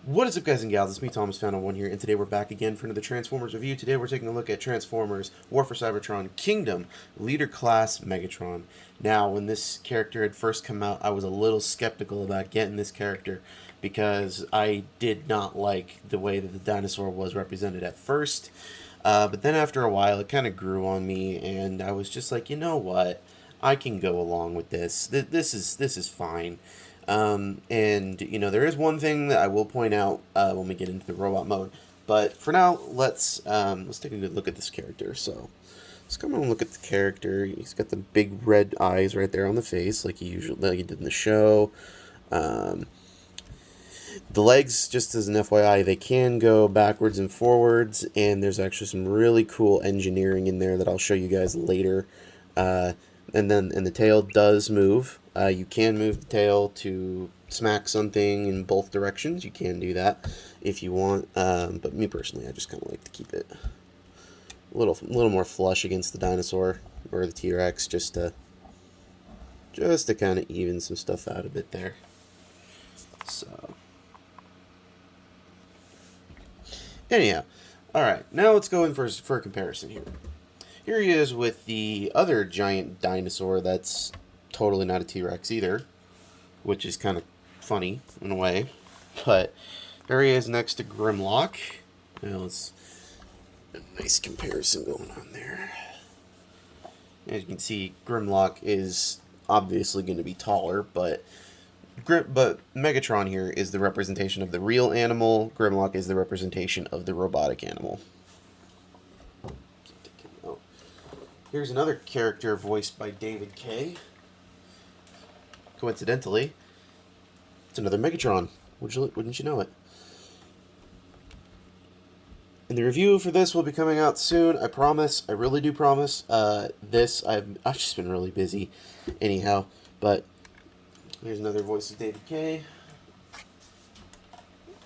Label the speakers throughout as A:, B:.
A: What is up, guys and gals? It's me, Thomas Fan01 here, and today we're back again for another Transformers review. Today we're taking a look at Transformers War for Cybertron Kingdom Leader Class Megatron. Now, when this character had first come out, I was a little skeptical about getting this character because I did not like the way that the dinosaur was represented at first. But then after a while, it kind of grew on me, and I was just like, you know what? I can go along with this. This is fine. And you know, there is one thing that I will point out when we get into the robot mode. But for now, let's take a good look at this character. So let's come and look at the character. He's got the big red eyes right there on the face, like he did in the show. The legs, just as an FYI, they can go backwards and forwards, and there's actually some really cool engineering in there that I'll show you guys later. And the tail does move. You can move the tail to smack something in both directions. You can do that if you want. But me personally, I just kind of like to keep it a little more flush against the dinosaur or the T-Rex, just to kind of even some stuff out a bit there. So anyhow, all right. Now let's go in for a comparison here. Here he is with the other giant dinosaur that's totally not a T-Rex either, which is kind of funny in a way. But there he is next to Grimlock. Now it's a nice comparison going on there. As you can see, Grimlock is obviously going to be taller, but Megatron here is the representation of the real animal. Grimlock is the representation of the robotic animal. Here's another character voiced by David Kaye. Coincidentally, it's another Megatron. Wouldn't you know it? And the review for this will be coming out soon. I promise. I really do promise. I've just been really busy, anyhow. But here's another voice of David Kaye.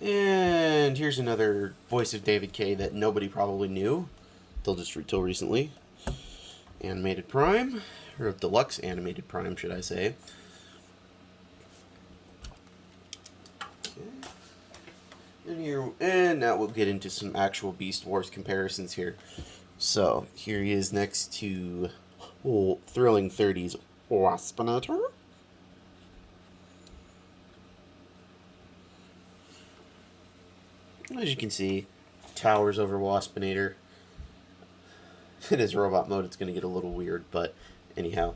A: And here's another voice of David Kaye that nobody probably knew till recently. Animated Prime, or Deluxe Animated Prime, should I say. Okay. And now we'll get into some actual Beast Wars comparisons here. So, here he is next to Thrilling 30's Waspinator. As you can see, towers over Waspinator. In his robot mode, it's going to get a little weird, but anyhow,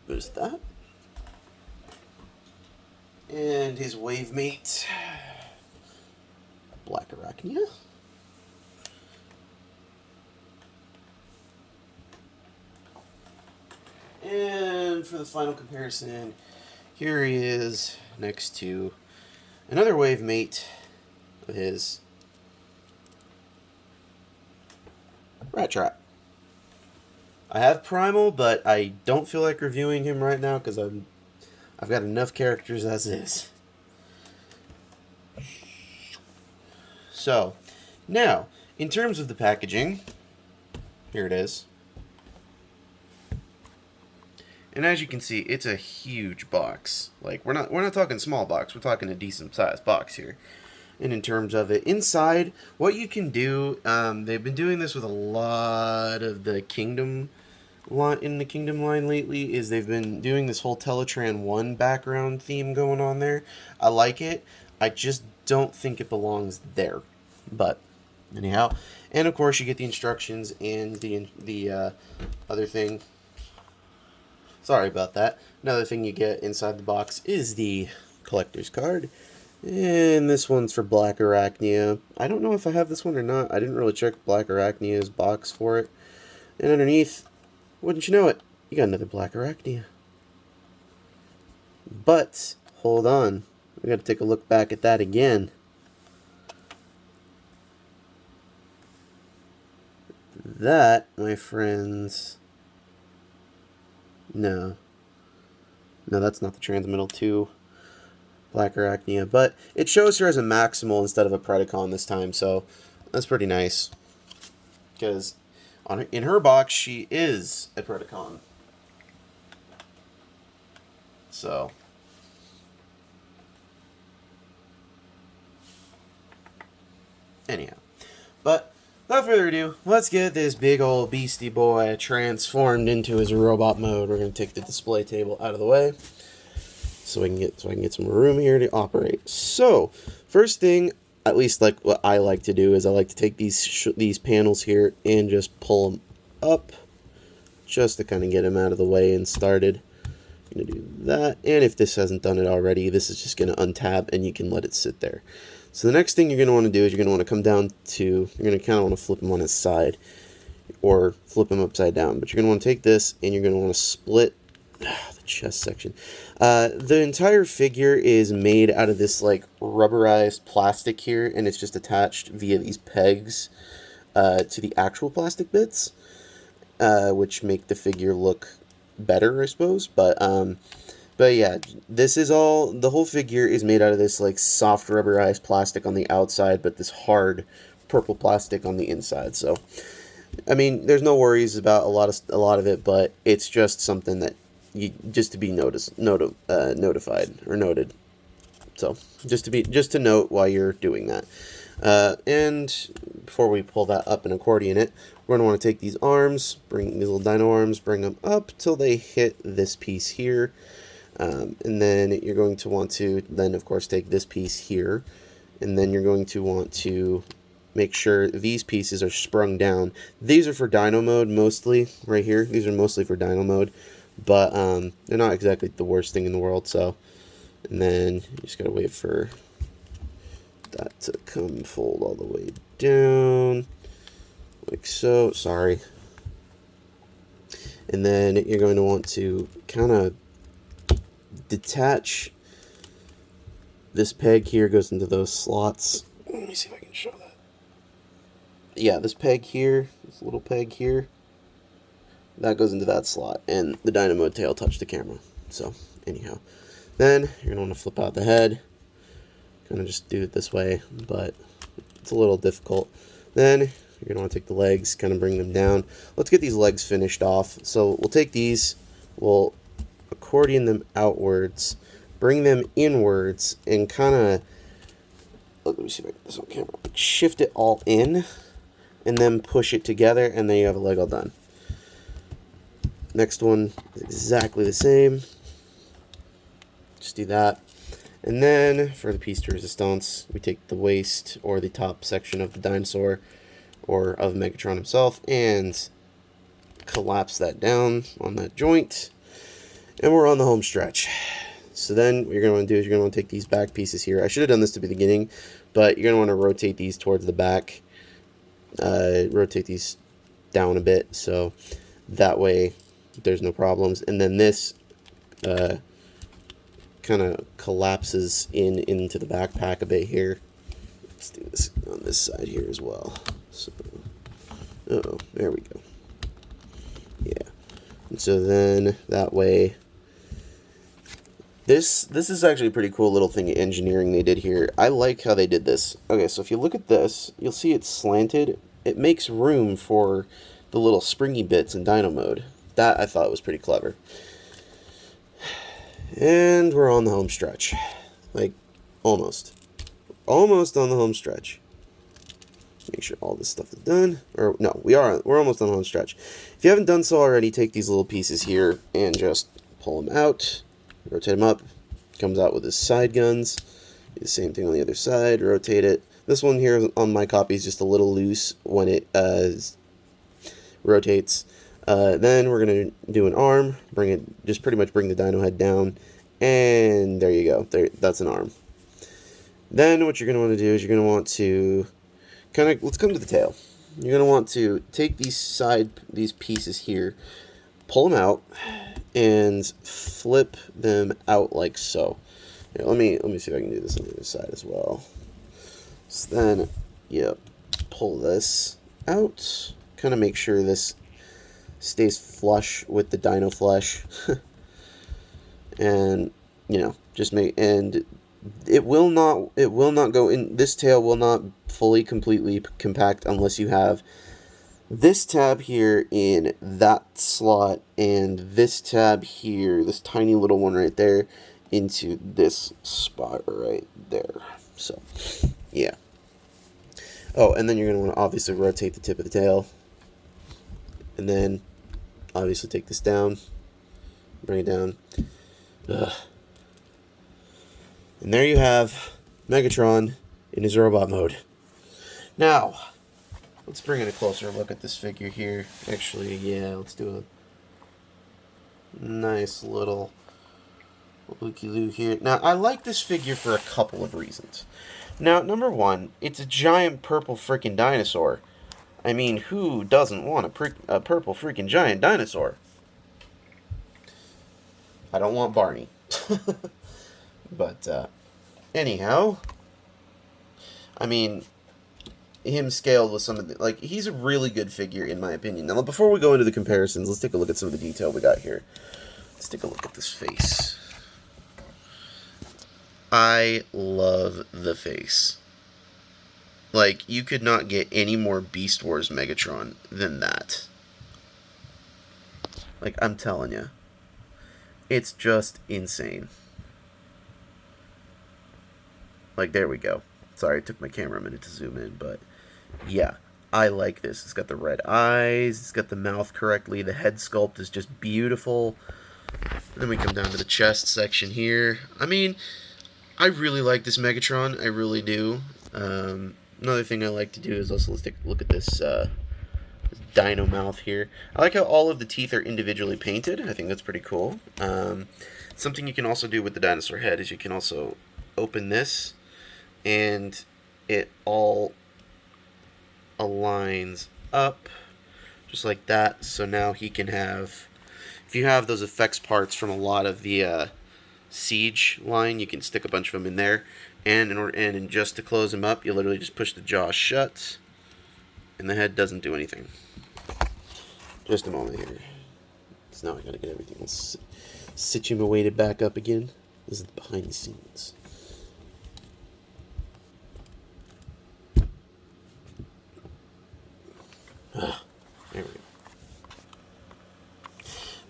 A: there's that. And his wave mate, Black Arachnia. And for the final comparison, here he is next to another wave mate of his, Rat Trap. I have Primal, but I don't feel like reviewing him right now because I've got enough characters as is. So, now, in terms of the packaging, here it is. And as you can see, it's a huge box. Like, we're not talking small box, we're talking a decent sized box here. And in terms of it, inside, what you can do, they've been doing this with a lot of the Kingdom line lately, is they've been doing this whole Teletran 1 background theme going on there. I like it. I just don't think it belongs there. But, anyhow. And, of course, you get the instructions and the other thing. Sorry about that. Another thing you get inside the box is the collector's card. And this one's for Black Arachnia. I don't know if I have this one or not. I didn't really check Black Arachnia's box for it. And underneath, wouldn't you know it, you got another Black Arachnia. But, hold on. We gotta take a look back at that again. That, my friends... No, that's not the Transmittal 2 Black Arachnia, but it shows her as a Maximal instead of a Predacon this time, so that's pretty nice. Because in her box, she is a Predacon. So, Anyhow, but without further ado, let's get this big old beastie boy transformed into his robot mode. We're gonna take the display table out of the way so I can get some room here to operate. So first thing, at least like what I like to do, is I like to take these panels here and just pull them up, just to kind of get them out of the way and started. I'm gonna do that, and if this hasn't done it already, this is just gonna untab and you can let it sit there. So the next thing you're gonna want to do is you're gonna want to come down to, you're gonna kind of want to flip him on his side or flip him upside down, but you're gonna want to take this and you're gonna want to split the chest section. The entire figure is made out of this like rubberized plastic here, and it's just attached via these pegs to the actual plastic bits, which make the figure look better, I suppose. But yeah, this is all, the whole figure is made out of this like soft rubberized plastic on the outside, but this hard purple plastic on the inside. So I mean, there's no worries about a lot of it, but it's just something that you just to be notified or noted. So just to note why you're doing that. And before we pull that up and accordion it, we're going to want to take these arms, bring these little dino arms, bring them up till they hit this piece here. And then you're going to want to then, of course, take this piece here. And then you're going to want to make sure these pieces are sprung down. These are for dino mode mostly, right here. These are mostly for dino mode. But they're not exactly the worst thing in the world. So, and then you just got to wait for that to come fold all the way down. Like so. Sorry. And then you're going to want to kind of detach this peg here, goes into those slots. Let me see if I can show that. Yeah, this peg here, this little peg here, that goes into that slot, and the dynamo tail touched the camera. So anyhow, then you're going to want to flip out the head. Kind of just do it this way, but it's a little difficult. Then you're going to want to take the legs, kind of bring them down. Let's get these legs finished off. So we'll take these, we'll accordion them outwards, bring them inwards, and kind of, let me see if I get this on camera, shift it all in, and then push it together, and then you have a leg all done. Next one is exactly the same. Just do that. And then for the piece de resistance, we take the waist or the top section of the dinosaur or of Megatron himself and collapse that down on that joint. And we're on the home stretch. So then what you're going to want to do is you're going to want to take these back pieces here. I should have done this to the beginning, but you're going to want to rotate these towards the back. Rotate these down a bit so that way there's no problems. And then this kind of collapses into the backpack a bit here. Let's do this on this side here as well. So, there we go. Yeah. And so then that way, this is actually a pretty cool little thing of engineering they did here. I like how they did this. Okay, so if you look at this, you'll see it's slanted. It makes room for the little springy bits in Dino mode. That I thought was pretty clever. And we're on the home stretch. Like, almost. Almost on the home stretch. Make sure all this stuff is done. Or, no, we're almost on the home stretch. If you haven't done so already, take these little pieces here and just pull them out. Rotate them up. Comes out with his side guns. Do the same thing on the other side. Rotate it. This one here on my copy is just a little loose when it rotates. Then we're going to do an arm. Just pretty much bring the dino head down. And there you go. That's an arm. Then what you're going to want to do is you're going to want to let's come to the tail. You're going to want to take these pieces here, pull them out, and flip them out like so. Here, let me see if I can do this on the other side as well. So then, yep, pull this out. Kind of make sure this stays flush with the dino flesh. And, and it will not go in, this tail will not fully completely compact unless you have this tab here in that slot and this tab here, this tiny little one right there, into this spot right there. So, yeah. Oh, and then you're going to want to obviously rotate the tip of the tail. And then obviously take this down. Bring it down. Ugh. And there you have Megatron in his robot mode. Now, let's bring in a closer look at this figure here. Actually, yeah, let's do a nice little looky-loo here. Now, I like this figure for a couple of reasons. Now, number one, it's a giant purple freaking dinosaur. I mean, who doesn't want a purple freaking giant dinosaur? I don't want Barney. But, anyhow, I mean, him scaled with some of the, like, he's a really good figure in my opinion. Now, before we go into the comparisons, let's take a look at some of the detail we got here. Let's take a look at this face. I love the face. Like, you could not get any more Beast Wars Megatron than that. Like, I'm telling you. It's just insane. Like, there we go. Sorry, it took my camera a minute to zoom in, but yeah, I like this. It's got the red eyes, it's got the mouth correctly, the head sculpt is just beautiful. And then we come down to the chest section here. I mean, I really like this Megatron, I really do. Another thing I like to do is also, let's take a look at this dino mouth here. I like how all of the teeth are individually painted. I think that's pretty cool. Something you can also do with the dinosaur head is you can also open this, and it all aligns up just like that. So now he can have, if you have those effects parts from a lot of the Siege line, you can stick a bunch of them in there, and and just to close them up, you literally just push the jaw shut, and the head doesn't do anything. Just a moment here. So now I gotta get everything else situated back up again. This is the behind the scenes. There we go.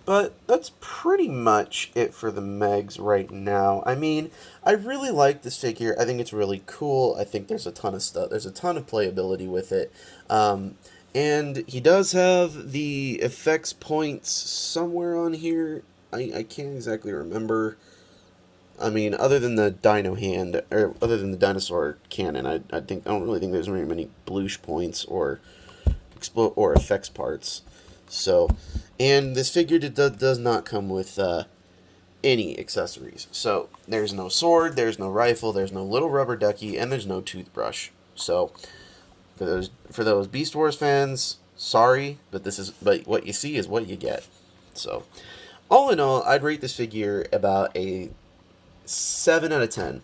A: But that's pretty much it for the Megs right now. I mean, I really like this figure. I think it's really cool. I think there's a ton of stuff. There's a ton of playability with it. And he does have the effects points somewhere on here. I can't exactly remember. I mean, other than the dino hand, or other than the dinosaur cannon, I don't really think there's very many bloosh points or effects parts. So, and this figure does not come with any accessories. So there's no sword, there's no rifle, there's no little rubber ducky, and there's no toothbrush. So for those Beast Wars fans, sorry, but what you see is what you get. So all in all, I'd rate this figure about a 7 out of 10.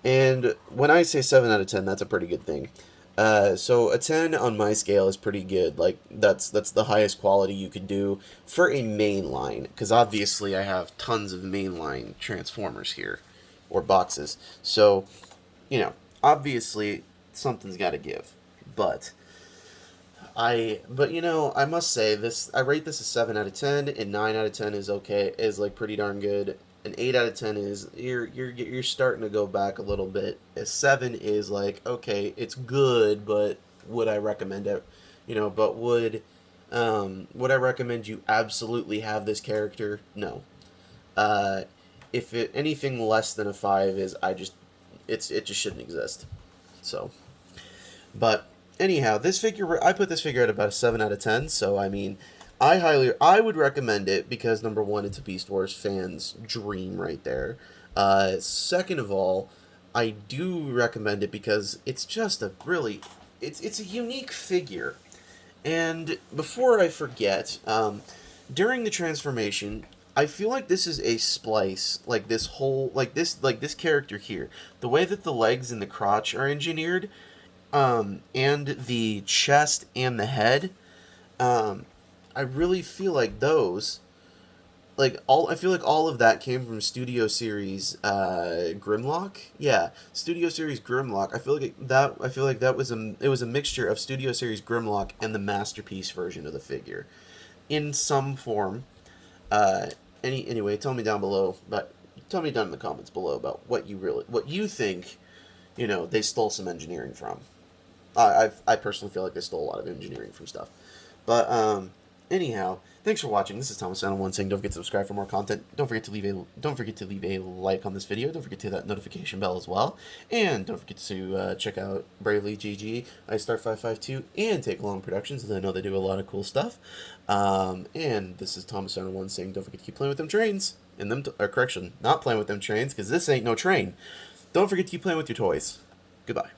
A: And when I say 7 out of 10, that's a pretty good thing. So a 10 on my scale is pretty good. Like, that's the highest quality you could do for a mainline, because obviously I have tons of mainline Transformers here, or boxes. So, you know, obviously something's got to give. But you know, I must say this. I rate this a 7 out of 10, and 9 out of 10 is okay. Is like pretty darn good. An 8 out of 10 is you're starting to go back a little bit. A 7 is like, okay, it's good, but would I recommend it? You know, but would I recommend you absolutely have this character? No. If anything less than a 5 is, it just shouldn't exist. So, but anyhow, this figure, I put this figure at about a 7 out of 10. So I mean, I would recommend it because, number one, it's a Beast Wars fan's dream right there. Second of all, I do recommend it because it's just a really, it's a unique figure. And before I forget, during the transformation, I feel like this is a splice, like this character here. The way that the legs and the crotch are engineered, and the chest and the head, I really feel like those, I feel like all of that came from Studio Series Grimlock. Yeah, Studio Series Grimlock. I feel like that was a mixture of Studio Series Grimlock and the Masterpiece version of the figure, in some form. Anyway, tell me down in the comments below about what you think, they stole some engineering from. I personally feel like they stole a lot of engineering from stuff. But anyhow, thanks for watching. This is Thomas Channel One saying don't forget to subscribe for more content. Don't forget to leave a like on this video. Don't forget to hit that notification bell as well. And don't forget to check out Bravely GG, iStar 552, and Take Along Productions, as I know they do a lot of cool stuff. And this is Thomas Channel One saying don't forget to keep playing with them trains. And them correction, not playing with them trains, because this ain't no train. Don't forget to keep playing with your toys. Goodbye.